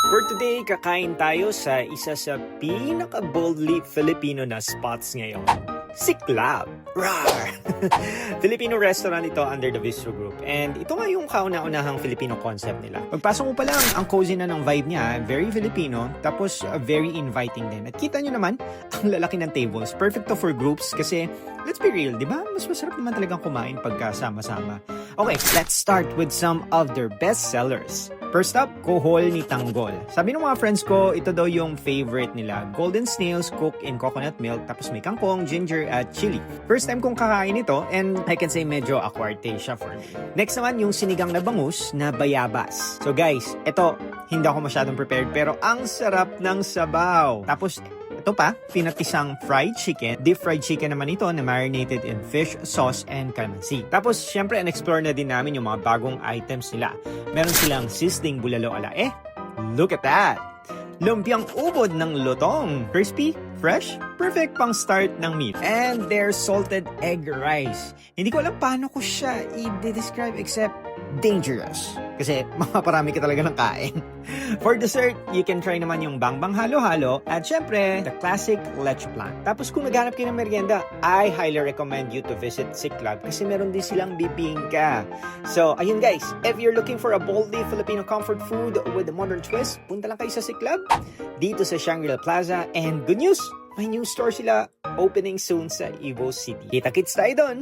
For today, kakain tayo sa isa sa pinaka-boldly Filipino na spots ngayon. Siklab! Rawr! Filipino restaurant ito under the Bistro Group. And ito nga yung kauna-unahang Filipino concept nila. Pagpasok mo pa lang, ang cozy na ng vibe niya. Very Filipino, tapos very inviting din. At kita nyo naman, ang lalaki ng tables. Perfect to for groups kasi, let's be real, di ba? Mas masarap naman talagang kumain pagka sama-sama. Okay, let's start with some of their best sellers. First up, kohol ni Tanggol. Sabi ng mga friends ko, ito daw yung favorite nila. Golden snails cooked in coconut milk, tapos may kangkong, ginger, at chili. First time kong kakain ito, and I can say medyo acquired taste siya for me. Next naman, yung sinigang na bangus na bayabas. So guys, ito, hindi ako masyadong prepared, pero ang sarap ng sabaw. Tapos, ito pa, pinatisang fried chicken. Deep fried chicken naman ito na marinated in fish sauce and calamansi. Tapos, syempre, in-explore na din namin yung mga bagong items nila. Meron silang sizzling bulalo ala. Look at that! Lumpiang ubod ng lutong. Crispy, fresh, perfect pang start ng meat. And their salted egg rice. Hindi ko alam paano ko siya i-describe except dangerous. Kasi makaparami ka talaga ng kain. For dessert, you can try naman yung bangbang halo-halo at syempre, the classic leche plan. Tapos kung naghanap kayo ng merienda, I highly recommend you to visit Siklab kasi meron din silang bibingka. So, ayun guys, if you're looking for a boldly Filipino comfort food with a modern twist, punta lang kayo sa Siklab dito sa Shangri-La Plaza. And good news, may new store sila opening soon sa Ivo City. Kita-kits tayo doon!